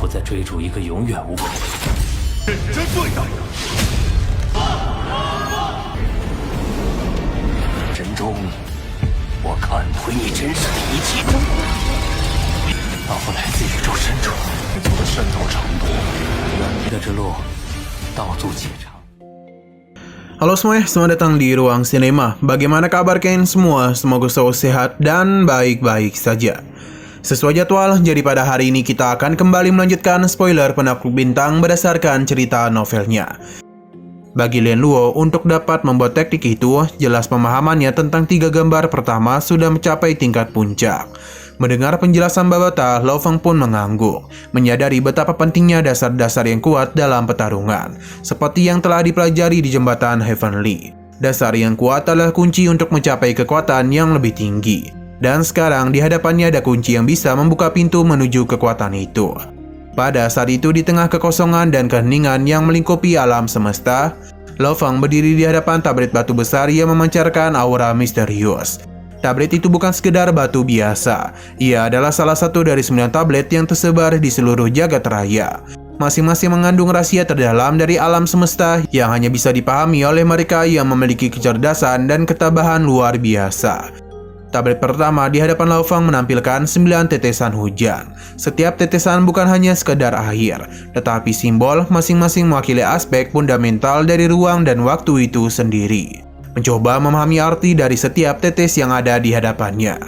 夫在追逐一个永远无。认真对待。真中，我看不会你真是离奇中。老夫来自宇宙深处，这的渗透程度，远离的之路，道阻且长。Halo semuanya, selamat datang di Ruang Sinema. Bagaimana kabar kalian semua? Semoga selalu sehat dan baik-baik saja. Sesuai jadwal, jadi pada hari ini kita akan kembali melanjutkan spoiler Penakluk Bintang berdasarkan cerita novelnya. Bagi Lien Luo, untuk dapat membuat teknik itu, jelas pemahamannya tentang 3 gambar pertama sudah mencapai tingkat puncak. Mendengar penjelasan Babata, Lo Feng pun mengangguk, menyadari betapa pentingnya dasar-dasar yang kuat dalam pertarungan, seperti yang telah dipelajari di jembatan Heavenly. Dasar yang kuat adalah kunci untuk mencapai kekuatan yang lebih tinggi, dan sekarang di hadapannya ada kunci yang bisa membuka pintu menuju kekuatan itu. Pada saat itu, di tengah kekosongan dan keheningan yang melingkupi alam semesta, Lo Feng berdiri di hadapan tablet batu besar yang memancarkan aura misterius. Tablet itu bukan sekedar batu biasa, ia adalah salah satu dari 9 tablet yang tersebar di seluruh jagat raya. Masing-masing mengandung rahasia terdalam dari alam semesta yang hanya bisa dipahami oleh mereka yang memiliki kecerdasan dan ketabahan luar biasa. Tablet pertama di hadapan Lo Feng menampilkan 9 tetesan hujan. Setiap tetesan bukan hanya sekedar air, tetapi simbol masing-masing mewakili aspek fundamental dari ruang dan waktu itu sendiri. Mencoba memahami arti dari setiap tetes yang ada di hadapannya.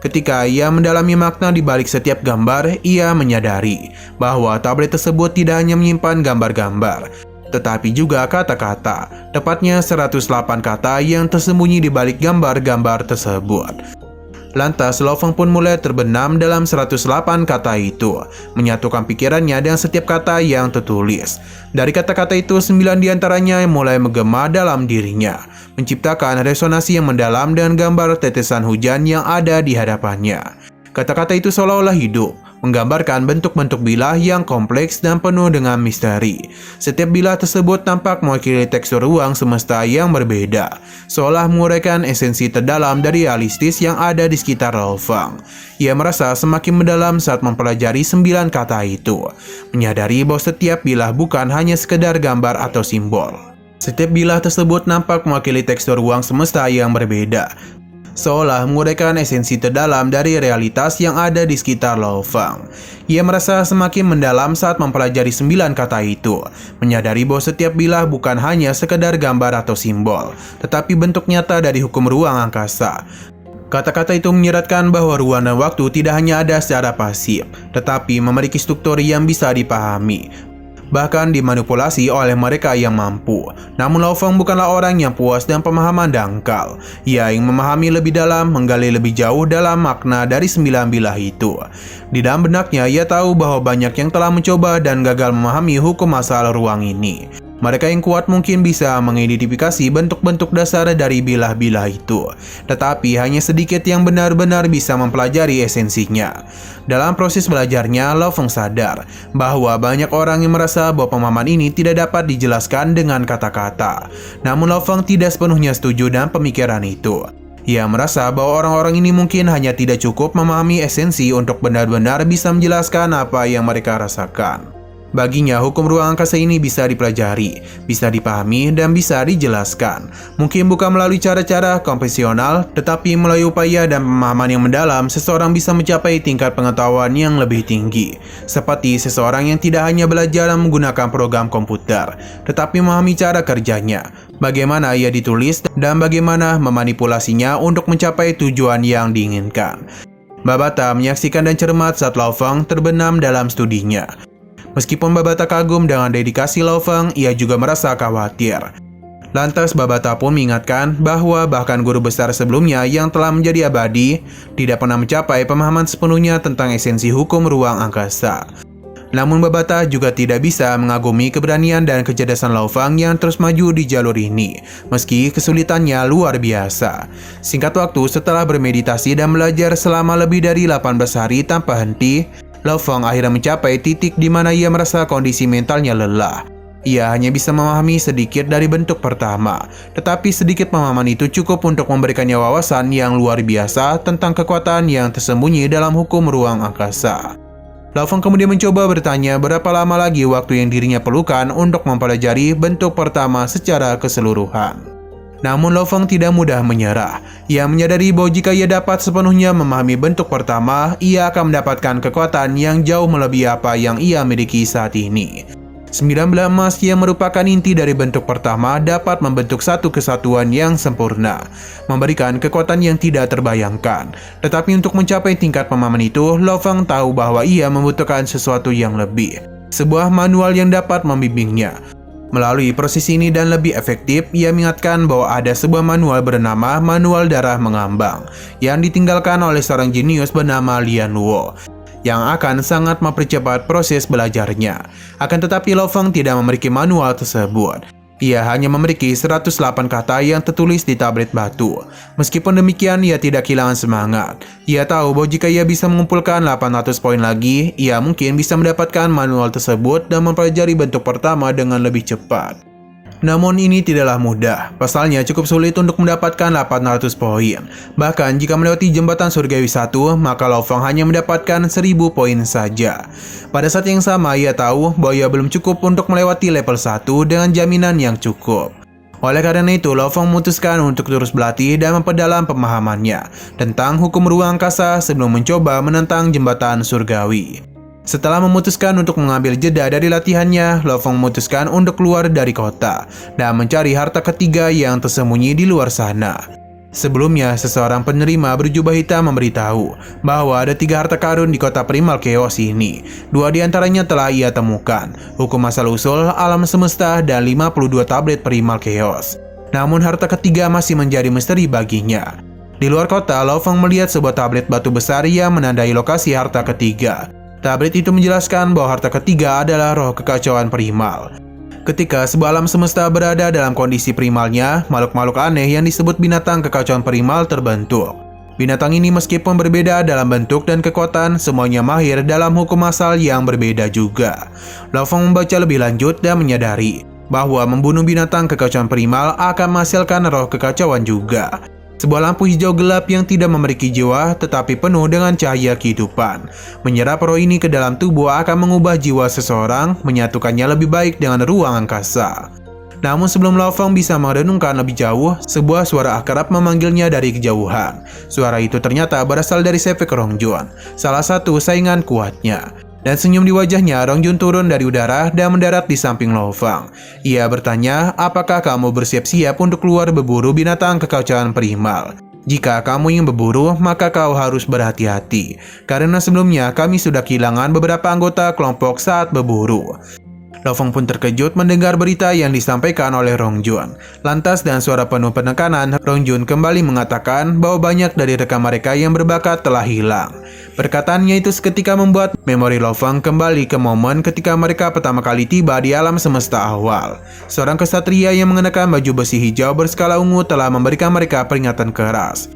Ketika ia mendalami makna di balik setiap gambar, ia menyadari bahwa tablet tersebut tidak hanya menyimpan gambar-gambar, tetapi juga kata-kata, tepatnya 108 kata yang tersembunyi di balik gambar-gambar tersebut. Lantas Lo Feng pun mulai terbenam dalam 108 kata itu, menyatukan pikirannya dengan setiap kata yang tertulis. Dari kata-kata itu, 9 diantaranya mulai menggema dalam dirinya, menciptakan resonansi yang mendalam dengan gambar tetesan hujan yang ada di hadapannya. Kata-kata itu seolah-olah hidup, menggambarkan bentuk-bentuk bilah yang kompleks dan penuh dengan misteri. Setiap bilah tersebut tampak mewakili tekstur ruang semesta yang berbeda, seolah menguraikan esensi terdalam dari realistis yang ada di sekitar Lo Feng. Ia merasa semakin mendalam saat mempelajari 9 kata itu, menyadari bahwa setiap bilah bukan hanya sekedar gambar atau simbol. Setiap bilah tersebut nampak mewakili tekstur ruang semesta yang berbeda, seolah menguraikan esensi terdalam dari realitas yang ada di sekitar Lo Feng. Ia merasa semakin mendalam saat mempelajari 9 kata itu, menyadari bahwa setiap bilah bukan hanya sekedar gambar atau simbol, tetapi bentuk nyata dari hukum ruang angkasa. Kata-kata itu menyeratkan bahwa ruang dan waktu tidak hanya ada secara pasif, tetapi memiliki struktur yang bisa dipahami, bahkan dimanipulasi oleh mereka yang mampu. Namun Lo Feng bukanlah orang yang puas dan pemahaman dangkal. Ia ingin memahami lebih dalam, menggali lebih jauh dalam makna dari 9 bilah itu. Di dalam benaknya, ia tahu bahwa banyak yang telah mencoba dan gagal memahami hukum asal ruang ini. Mereka yang kuat mungkin bisa mengidentifikasi bentuk-bentuk dasar dari bilah-bilah itu, tetapi hanya sedikit yang benar-benar bisa mempelajari esensinya. Dalam proses belajarnya, Lo Feng sadar bahwa banyak orang yang merasa bahwa pemahaman ini tidak dapat dijelaskan dengan kata-kata. Namun Lo Feng tidak sepenuhnya setuju dengan pemikiran itu. Ia merasa bahwa orang-orang ini mungkin hanya tidak cukup memahami esensi untuk benar-benar bisa menjelaskan apa yang mereka rasakan. Baginya, hukum ruang angkasa ini bisa dipelajari, bisa dipahami, dan bisa dijelaskan. Mungkin bukan melalui cara-cara konvensional, tetapi melalui upaya dan pemahaman yang mendalam, seseorang bisa mencapai tingkat pengetahuan yang lebih tinggi. Seperti seseorang yang tidak hanya belajar menggunakan program komputer, tetapi memahami cara kerjanya, bagaimana ia ditulis, dan bagaimana memanipulasinya untuk mencapai tujuan yang diinginkan. Babata menyaksikan dan cermat saat Lo Feng terbenam dalam studinya. Meskipun Babata kagum dengan dedikasi Lo Feng, ia juga merasa khawatir. Lantas Babata pun mengingatkan bahwa bahkan guru besar sebelumnya yang telah menjadi abadi tidak pernah mencapai pemahaman sepenuhnya tentang esensi hukum ruang angkasa. Namun Babata juga tidak bisa mengagumi keberanian dan kecerdasan Lo Feng yang terus maju di jalur ini, meski kesulitannya luar biasa. Singkat waktu setelah bermeditasi dan belajar selama lebih dari 18 hari tanpa henti, Lo Feng akhirnya mencapai titik di mana ia merasa kondisi mentalnya lelah. Ia hanya bisa memahami sedikit dari bentuk pertama, tetapi sedikit pemahaman itu cukup untuk memberikannya wawasan yang luar biasa tentang kekuatan yang tersembunyi dalam hukum ruang angkasa. Lo Feng kemudian mencoba bertanya berapa lama lagi waktu yang dirinya perlukan untuk mempelajari bentuk pertama secara keseluruhan. Namun Lo Feng tidak mudah menyerah. Ia menyadari bahwa jika ia dapat sepenuhnya memahami bentuk pertama, ia akan mendapatkan kekuatan yang jauh melebihi apa yang ia miliki saat ini. 9 belah emas yang merupakan inti dari bentuk pertama dapat membentuk satu kesatuan yang sempurna, memberikan kekuatan yang tidak terbayangkan. Tetapi untuk mencapai tingkat pemahaman itu, Lo Feng tahu bahwa ia membutuhkan sesuatu yang lebih, sebuah manual yang dapat membimbingnya. Melalui proses ini dan lebih efektif, ia mengingatkan bahwa ada sebuah manual bernama Manual Darah Mengambang yang ditinggalkan oleh seorang jenius bernama Lian Luo, yang akan sangat mempercepat proses belajarnya. Akan tetapi Lo Feng tidak memiliki manual tersebut. Ia hanya memiliki 108 kata yang tertulis di tablet batu. Meskipun demikian, ia tidak kehilangan semangat. Ia tahu bahwa jika ia bisa mengumpulkan 800 poin lagi, ia mungkin bisa mendapatkan manual tersebut dan mempelajari bentuk pertama dengan lebih cepat. Namun ini tidaklah mudah, pasalnya cukup sulit untuk mendapatkan 800 poin. Bahkan jika melewati jembatan surgawi 1, maka Lo Feng hanya mendapatkan 1000 poin saja. Pada saat yang sama, ia tahu bahwa ia belum cukup untuk melewati level 1 dengan jaminan yang cukup. Oleh karena itu, Lo Feng memutuskan untuk terus berlatih dan memperdalam pemahamannya tentang hukum ruang angkasa sebelum mencoba menentang jembatan surgawi. Setelah memutuskan untuk mengambil jeda dari latihannya, Lo Feng memutuskan untuk keluar dari kota dan mencari harta ketiga yang tersembunyi di luar sana. Sebelumnya, seseorang penerima berjubah hitam memberitahu bahwa ada 3 harta karun di kota Primal Chaos ini. 2 diantaranya telah ia temukan, hukum asal-usul alam semesta dan 52 tablet Primal Chaos. Namun harta ketiga masih menjadi misteri baginya. Di luar kota, Lo Feng melihat sebuah tablet batu besar yang menandai lokasi harta ketiga. Tablet itu menjelaskan bahwa harta ketiga adalah roh kekacauan primal. Ketika sebuah alam semesta berada dalam kondisi primalnya, makhluk-makhluk aneh yang disebut binatang kekacauan primal terbentuk. Binatang ini meskipun berbeda dalam bentuk dan kekuatan, semuanya mahir dalam hukum asal yang berbeda juga. Lo Feng membaca lebih lanjut dan menyadari bahwa membunuh binatang kekacauan primal akan menghasilkan roh kekacauan juga. Sebuah lampu hijau gelap yang tidak memiliki jiwa tetapi penuh dengan cahaya kehidupan. Menyerap roh ini ke dalam tubuh akan mengubah jiwa seseorang, menyatukannya lebih baik dengan ruang angkasa. Namun sebelum Lo Feng bisa merenungkan lebih jauh, sebuah suara akrab memanggilnya dari kejauhan. Suara itu ternyata berasal dari Shefek Rongjun, salah satu saingan kuatnya. Dan senyum di wajahnya, Rongjun turun dari udara dan mendarat di samping Lo Feng. Ia bertanya, apakah kamu bersiap-siap untuk keluar berburu binatang kekacauan primal? Jika kamu ingin berburu, maka kau harus berhati-hati. Karena sebelumnya kami sudah kehilangan beberapa anggota kelompok saat berburu. Lo Feng pun terkejut mendengar berita yang disampaikan oleh Rongjun. Lantas dengan suara penuh penekanan, Rongjun kembali mengatakan bahwa banyak dari rekan mereka yang berbakat telah hilang. Perkataannya itu seketika membuat memori Lo Feng kembali ke momen ketika mereka pertama kali tiba di alam semesta awal. Seorang kesatria yang mengenakan baju besi hijau berskala ungu telah memberikan mereka peringatan keras.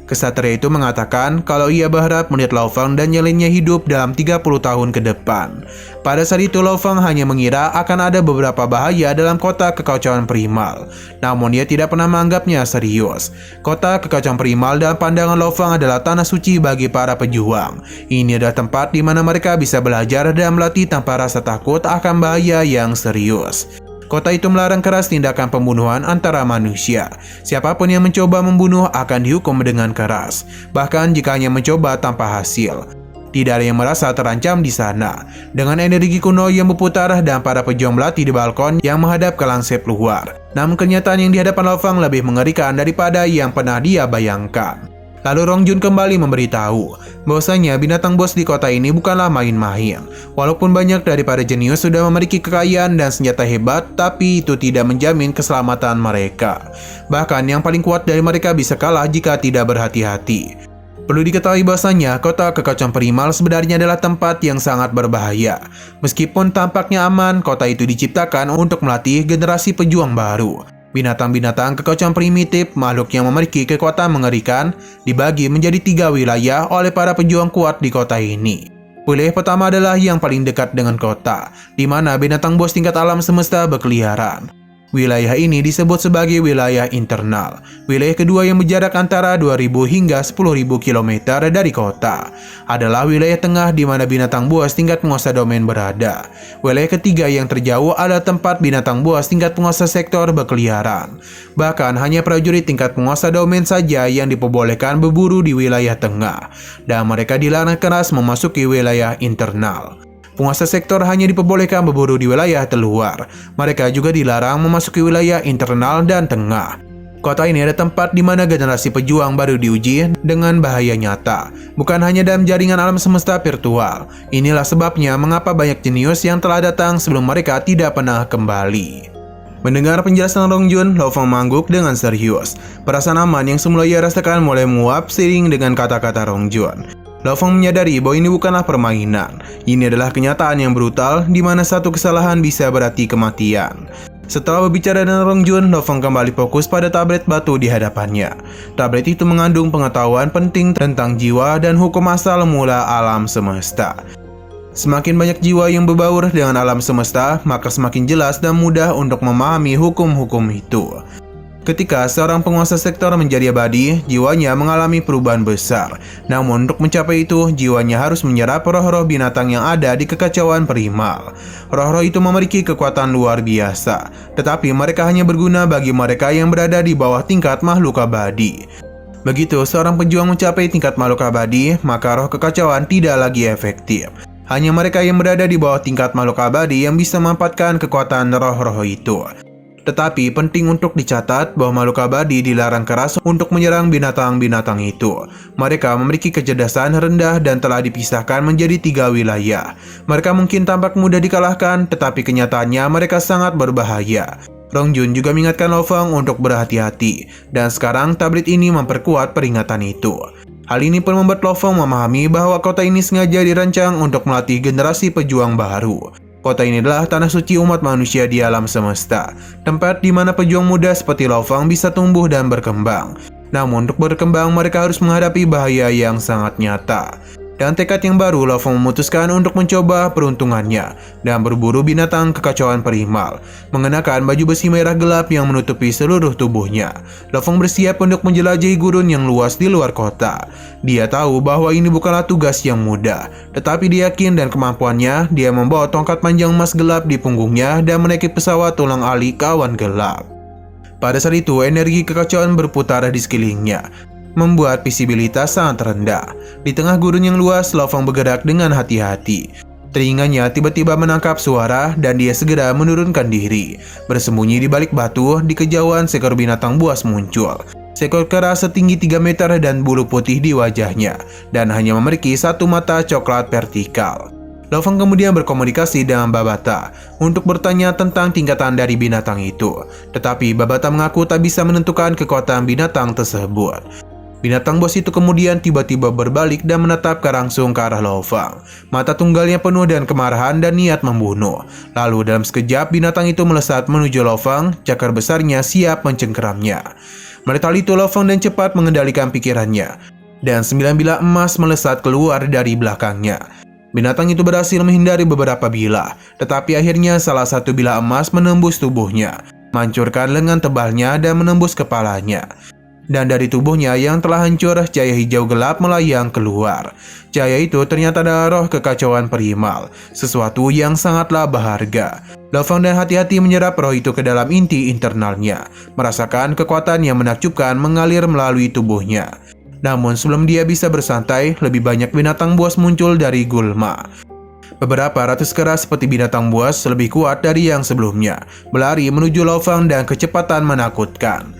Kesatria itu mengatakan kalau ia berharap melihat Lo Feng dan nyalinnya hidup dalam 30 tahun ke depan. Pada saat itu Lo Feng hanya mengira akan ada beberapa bahaya dalam kota kekacauan primal. Namun ia tidak pernah menganggapnya serius. Kota kekacauan primal dalam pandangan Lo Feng adalah tanah suci bagi para pejuang. Ini adalah tempat di mana mereka bisa belajar dan melatih tanpa rasa takut akan bahaya yang serius. Kota itu melarang keras tindakan pembunuhan antara manusia. Siapapun yang mencoba membunuh akan dihukum dengan keras, bahkan jika hanya mencoba tanpa hasil. Tidak ada yang merasa terancam di sana. Dengan energi kuno yang berputar dan para pejuang melatih di balkon yang menghadap ke lansip luar. Namun kenyataan yang dihadapan Lo Feng lebih mengerikan daripada yang pernah dia bayangkan. Lalu Rongjun kembali memberitahu bahwasanya binatang bos di kota ini bukanlah main-main. Walaupun banyak daripada jenius sudah memiliki kekayaan dan senjata hebat, tapi itu tidak menjamin keselamatan mereka. Bahkan yang paling kuat dari mereka bisa kalah jika tidak berhati-hati. Perlu diketahui bahwasanya kota kekacauan primal sebenarnya adalah tempat yang sangat berbahaya. Meskipun tampaknya aman, kota itu diciptakan untuk melatih generasi pejuang baru. Binatang-binatang kekacauan primitif, makhluk yang memiliki kekuatan mengerikan, dibagi menjadi 3 wilayah oleh para pejuang kuat di kota ini. Wilayah pertama adalah yang paling dekat dengan kota, di mana binatang bos tingkat alam semesta berkeliaran. Wilayah ini disebut sebagai wilayah internal. Wilayah kedua yang berjarak antara 2.000 hingga 10.000 km dari kota adalah wilayah tengah di mana binatang buas tingkat penguasa domain berada. Wilayah ketiga yang terjauh adalah tempat binatang buas tingkat penguasa sektor berkeliaran. Bahkan hanya prajurit tingkat penguasa domain saja yang diperbolehkan berburu di wilayah tengah, dan mereka dilarang keras memasuki wilayah internal. Penguasa sektor hanya diperbolehkan berburu di wilayah terluar. Mereka juga dilarang memasuki wilayah internal dan tengah. Kota ini ada tempat di mana generasi pejuang baru diuji dengan bahaya nyata, bukan hanya dalam jaringan alam semesta virtual. Inilah sebabnya mengapa banyak jenius yang telah datang sebelum mereka tidak pernah kembali. Mendengar penjelasan Rongjun, Lo Fong mengangguk dengan serius. Perasaan aman yang semula ia rasakan mulai menguap seiring dengan kata-kata Rongjun. Lo Fong menyadari bahwa ini bukanlah permainan. Ini adalah kenyataan yang brutal di mana satu kesalahan bisa berarti kematian. Setelah berbicara dengan Rongjun, Lo Fong kembali fokus pada tablet batu di hadapannya. Tablet itu mengandung pengetahuan penting tentang jiwa dan hukum asal mula alam semesta. Semakin banyak jiwa yang berbaur dengan alam semesta, maka semakin jelas dan mudah untuk memahami hukum-hukum itu. Ketika seorang penguasa sektor menjadi abadi, jiwanya mengalami perubahan besar. Namun untuk mencapai itu, jiwanya harus menyerap roh-roh binatang yang ada di kekacauan primal. Roh-roh itu memiliki kekuatan luar biasa, tetapi mereka hanya berguna bagi mereka yang berada di bawah tingkat makhluk abadi. Begitu seorang pejuang mencapai tingkat makhluk abadi, maka roh kekacauan tidak lagi efektif. Hanya mereka yang berada di bawah tingkat makhluk abadi yang bisa memanfaatkan kekuatan roh-roh itu. Tetapi penting untuk dicatat bahwa makhluk abadi dilarang keras untuk menyerang binatang-binatang itu. Mereka memiliki kecerdasan rendah dan telah dipisahkan menjadi 3 wilayah. Mereka mungkin tampak mudah dikalahkan, tetapi kenyataannya mereka sangat berbahaya. Rongjun juga mengingatkan Lo Fong untuk berhati-hati, dan sekarang tablet ini memperkuat peringatan itu. Hal ini pun membuat Lo Fong memahami bahwa kota ini sengaja dirancang untuk melatih generasi pejuang baru. Kota ini adalah tanah suci umat manusia di alam semesta, tempat di mana pejuang muda seperti Lo Fong bisa tumbuh dan berkembang. Namun untuk berkembang mereka harus menghadapi bahaya yang sangat nyata. Dan tekad yang baru, Lo Fong memutuskan untuk mencoba peruntungannya dan berburu binatang kekacauan primal, mengenakan baju besi merah gelap yang menutupi seluruh tubuhnya. Lo Fong bersiap untuk menjelajahi gurun yang luas di luar kota. Dia tahu bahwa ini bukanlah tugas yang mudah, tetapi dia yakin dan kemampuannya. Dia membawa tongkat panjang emas gelap di punggungnya dan menaiki pesawat tulang-alik awan gelap. Pada saat itu, energi kekacauan berputar di sekelilingnya, membuat visibilitas sangat rendah. Di tengah gurun yang luas, Lo Fong bergerak dengan hati-hati. Telinganya tiba-tiba menangkap suara dan dia segera menurunkan diri. Bersembunyi di balik batu, di kejauhan seekor binatang buas muncul. Seekor kera setinggi 3 meter dan bulu putih di wajahnya, dan hanya memiliki satu mata coklat vertikal. Lo Fong kemudian berkomunikasi dengan Babata untuk bertanya tentang tingkatan dari binatang itu. Tetapi Babata mengaku tak bisa menentukan kekuatan binatang tersebut. Binatang buas itu kemudian tiba-tiba berbalik dan menatap langsung ke arah Lo Fong. Mata tunggalnya penuh dengan kemarahan dan niat membunuh. Lalu dalam sekejap binatang itu melesat menuju Lo Fong, cakar besarnya siap mencengkeramnya. Melihat hal itu, Lo Fong dan cepat mengendalikan pikirannya, dan 9 bilah emas melesat keluar dari belakangnya. Binatang itu berhasil menghindari beberapa bilah, tetapi akhirnya salah satu bilah emas menembus tubuhnya, menghancurkan lengan tebalnya dan menembus kepalanya. Dan dari tubuhnya yang telah hancur, cahaya hijau gelap melayang keluar. Cahaya itu ternyata adalah roh kekacauan primal, sesuatu yang sangatlah berharga. Lo Fong dan hati-hati menyerap roh itu ke dalam inti internalnya, merasakan kekuatan yang menakjubkan mengalir melalui tubuhnya. Namun sebelum dia bisa bersantai, lebih banyak binatang buas muncul dari gulma. Beberapa ratus kera seperti binatang buas lebih kuat dari yang sebelumnya, berlari menuju Lo Fong dengan kecepatan menakutkan.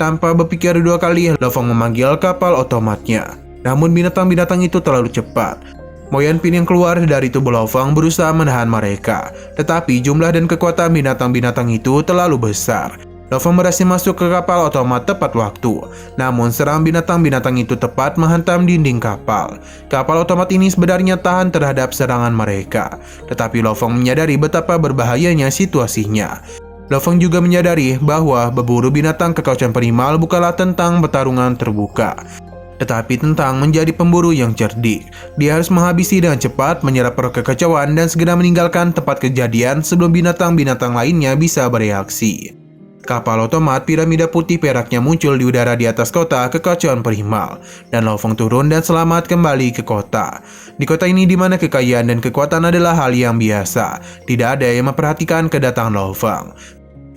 Tanpa berpikir 2 kali, Lo Fong memanggil kapal otomatnya. Namun binatang-binatang itu terlalu cepat. Moyan Pin yang keluar dari tubuh Lo Fong berusaha menahan mereka, tetapi jumlah dan kekuatan binatang-binatang itu terlalu besar. Lo Fong berhasil masuk ke kapal otomat tepat waktu. Namun serangan binatang-binatang itu tepat menghantam dinding kapal. Kapal otomat ini sebenarnya tahan terhadap serangan mereka, tetapi Lo Fong menyadari betapa berbahayanya situasinya. Lo Fong juga menyadari bahwa berburu binatang kekacauan primal bukanlah tentang pertarungan terbuka, tetapi tentang menjadi pemburu yang cerdik. Dia harus menghabisi dengan cepat, menyerap roh kekacauan, dan segera meninggalkan tempat kejadian sebelum binatang-binatang lainnya bisa bereaksi. Kapal otomat piramida putih peraknya muncul di udara di atas kota kekacauan primal, dan Lo Feng turun dan selamat kembali ke kota. Di kota ini di mana kekayaan dan kekuatan adalah hal yang biasa, tidak ada yang memperhatikan kedatangan Lo Feng.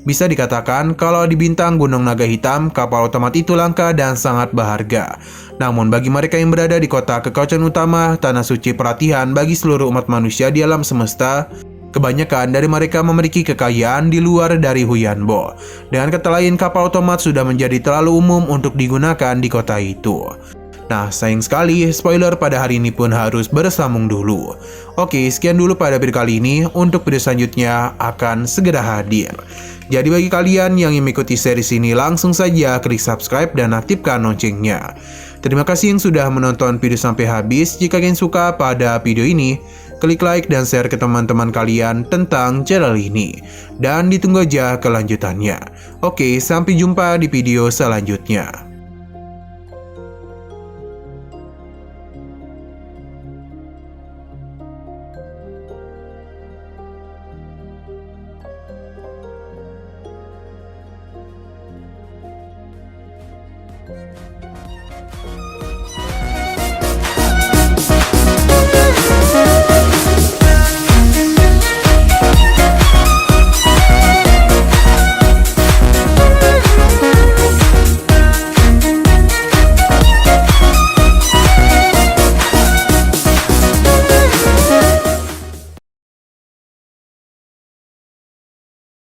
Bisa dikatakan kalau di bintang Gunung Naga Hitam, kapal otomat itu langka dan sangat berharga. Namun bagi mereka yang berada di kota kekacauan utama, tanah suci perhatian bagi seluruh umat manusia di alam semesta, kebanyakan dari mereka memiliki kekayaan di luar dari Huyanbo. Dengan kata lain, kapal otomat sudah menjadi terlalu umum untuk digunakan di kota itu. Nah, sayang sekali, spoiler pada hari ini pun harus bersambung dulu. Oke, sekian dulu pada video kali ini. Untuk video selanjutnya akan segera hadir. Jadi bagi kalian yang ingin mengikuti series ini, langsung saja klik subscribe dan aktifkan loncengnya. Terima kasih yang sudah menonton video sampai habis. Jika kalian suka pada video ini, klik like dan share ke teman-teman kalian tentang channel ini. Dan ditunggu aja kelanjutannya. Oke, sampai jumpa di video selanjutnya.